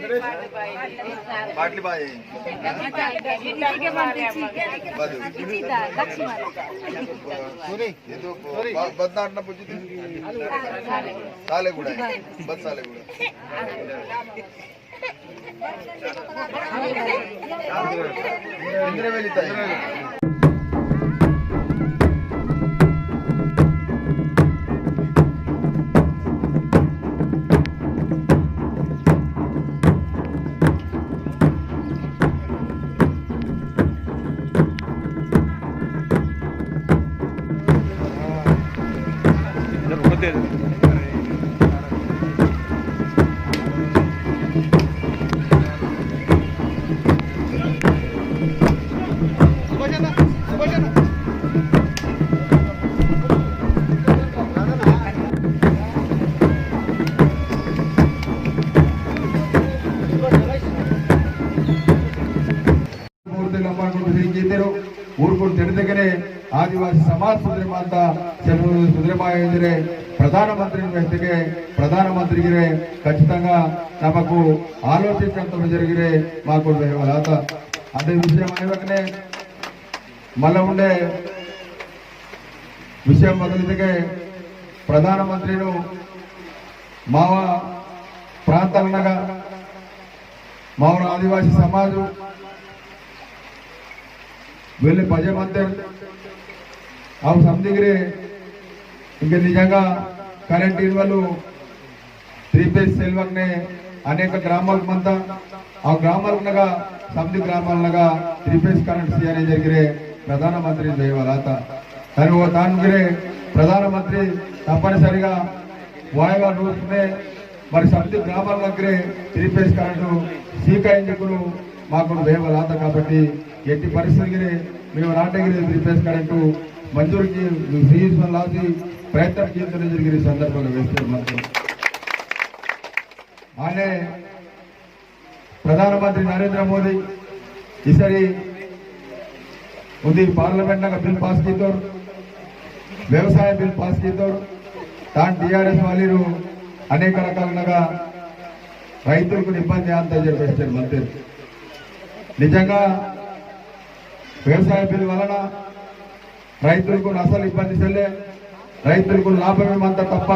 बाटली बाय ये तो बदनाटना पूछी साले गुड़ा बद साले गुड़ा इंद्र वेलिता आदिवासी समाज सुधीरमांत सुधीरमाये प्रधानमंत्री व्यक्ति प्रधानमंत्री खचिతంగా నమకు ఆలోచించడం జరిగిరే మాకు వేవలాత అదే విషయం అనేవకనే మళ్ళీ ఉండే విషయం మొదలుదిగే ప్రధానమంత్రిను మావ ప్రాంతాలనగా మావ ఆదివాసీ సమాజం వెళ్ళి పజమంతే అవి సందిగిరే ఇంకా నిజంగా కరెంట్ ఇవ్వలు 3 ఫేజ్ సెల్వక్నే అనేక గ్రామాలకంతా ఆ గ్రామాలనగా సంది గ్రామాలనగా 3 ఫేజ్ కరెంట్ సియనే జరిగిరే ప్రధానమంత్రి దేవలాత కానీ ఓ తానుగిరే ప్రధానమంత్రి తప్పనిసరిగా వాయగా రూపునే మరి సంది గ్రామాల దగ్గరే 3 ఫేజ్ కరెంటు సీకాయించుకును మాకు దేవలాత కాబట్టి ఎట్టి పరిస్థితికి మేము నాటగిరి 3 ఫేజ్ కరెంటు मंजूरी की प्रयत्न की संदर्भ आने प्रधानमंत्री नरेंद्र मोदी इसरी पार्लमेंट बिल पास की व्यवसाय बिल पास की टीआरएस वाली अनेक रकाल रैतु इब्बंदी अंत मंत्री निजा व्यवसाय बिल वलना రైతులకు అసలు ఇబ్బంది చెల్లే రైతులకు లాభమేమంత తప్ప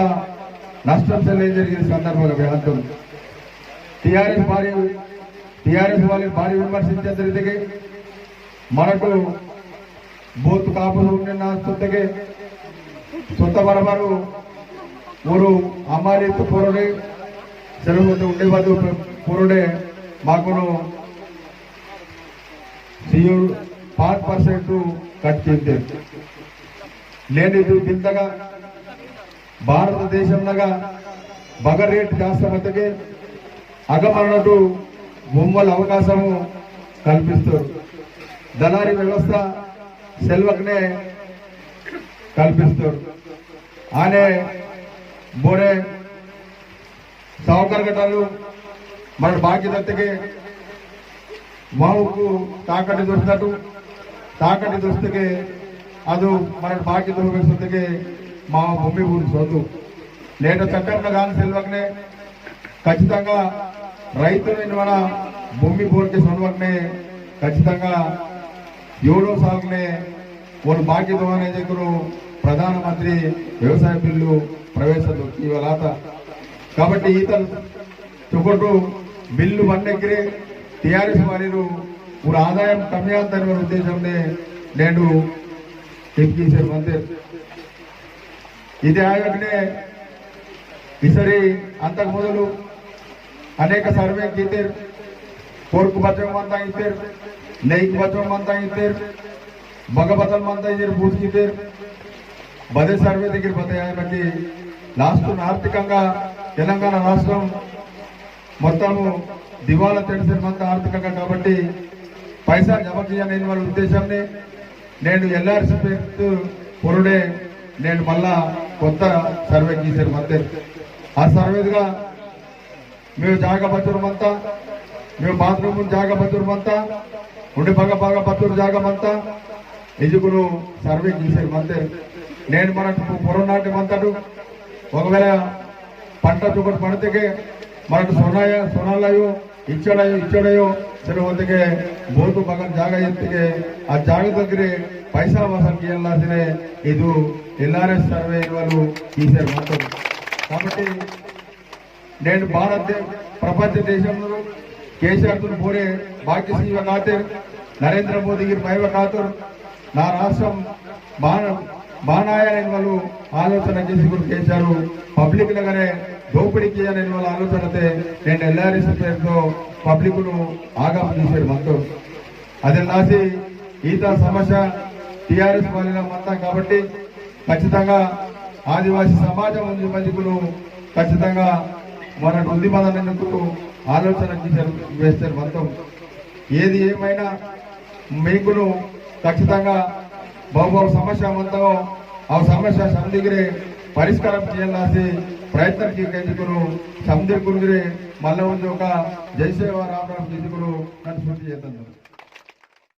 నష్టం చెల్లే జరిగిన సందర్భంలో వేంతం టిఆర్ఎస్ వాళ్ళు భారీ విమర్శించే జరిగే మనకు బూత్ కాపులు ఉన్న సొత్తಗೆ సొంత బరబరు ఊరు అమ్మాలితో పోరడే చెరువుతో ఉండేవాడు పోరడే మాకును సియు 5% కట్ చేద్దే లేనిది కిందగా భారతదేశంలో బగర్ రేట్ జాస్తమతకే అగమనటు బొమ్మల అవకాశము కల్పిస్తారు దళారీ వ్యవస్థ సెల్వక్నే కల్పిస్తారు ఆనే బోడే సావుకర్గటాలు మన బాధ్యతకి వావుకు తాకట్టు దొరికినట్టు తాకట్టు దొరికితే ಅದು మన బాధ్యత ಹೋಗಿಸುತ್ತಿಗೆ మా భూమి ఊరు సొంత నేట చట్టంలో కానీ సెల్వకనే ఖచ్చితంగా రైతుని మన భూమి బోర్కి సొంతవకనే ఖచ్చితంగా 7వ సాగునే ಒಂದು బాధ్యత అనే దగ్గర ప్రధానమంత్రి వ్యవసాయ బిల్లు ప్రవేశపెట్టివలాత కాబట్టి ఈతలు చుకొట్టు బిల్లు వన్నెగిరే టీఆర్ఎస్ వారిరు ఊరు ఆదాయం కమ్యాంతరమైన ఉద్దేశంనే నేను डिप्टी से मंदिर इधे आयोगने इसरी अंतक मोदलू अनेक सर्वे कीतेर कोर्क बच्चों मंता इतेर नईक बच्चों मंता इतेर बगबतल मंता इधर बूझ कीतेर बदे सर्वे दिगिर बदे आये बच्चे लास्ट आर्थिकंगा तेलंगाना राष्ट्रम మొత్తము దివాలా తెడిసిన మంత ఆర్థికంగా కాబట్టి పైసా జమ చేయని వాళ్ళ ఉద్దేశంనే నేను ఎల్ఆర్సి పేరు పొరుడే నేను మళ్ళా కొత్త సర్వే గీసారు మధ్య ఆ సర్వేగా మేము జాగా బతురమంతా మేము బాత్రూమ్ జాగా బతురమంతా ఉండి బాగా బతురు జాగమంతా ఎజుకును సర్వే గీసారు మధ్య నేను మనకు పొరనాటి మంతడు ఒకవేళ పంట చుక్కటి పడితే మనకు సొనాలయో ಇಚ್ಚಡೆಯೋ ಚಲೋ ಹೊತ್ತಿಗೆ ಬೋತು ಮಗನ ಜಾಗ ಎತ್ತಿಗೆ ಆ ಜಾಗದಲ್ಲಿ పైసా వసూలు చేయాల్సిందే ಇದು ఎల్ఆర్ఎస్ సర్వే వాళ్ళు తీశారు మొత్తం. కాబట్టి నేను ప్రపంచ దేశంలో కేసీఆర్ పోరే బాకీ సీవ ఖాతర్ నరేంద్ర మోదీ గిరి పైవ ఖాతర్ నా రాష్ట్రం బాణాయని వాళ్ళు ఆలోచన చేసుకుని కేసీఆర్ పబ్లిక్ లాగానే దోపిడీ చేయాలని వాళ్ళ ఆలోచనతే నేను ఎల్ఆర్ఎస్ పేరుతో పబ్లిక్ ను ఆగామ చేశారు మొత్తం. అది రాసి ఈత సమస్య టీఆర్ఎస్ పాలన మొత్తం. కాబట్టి ఖచ్చితంగా ఆదివాసీ సమాజం మందికులు ఖచ్చితంగా మన ఉద్యమాలకు ఆలోచన వేస్తారు మొత్తం. ఏది ఏమైనా మీకును ఖచ్చితంగా బహుబహు సమస్య మొత్తం ఆ సమస్య సమిదిగిరే పరిష్కారం చేయాల్సి ప్రయత్నం చేసుకుని సమిదిగురు మళ్ళీ ఉంది ఒక జయసేవ రామరామ్ చేసుకుని నన్ను స్మృతి చేస్తాను.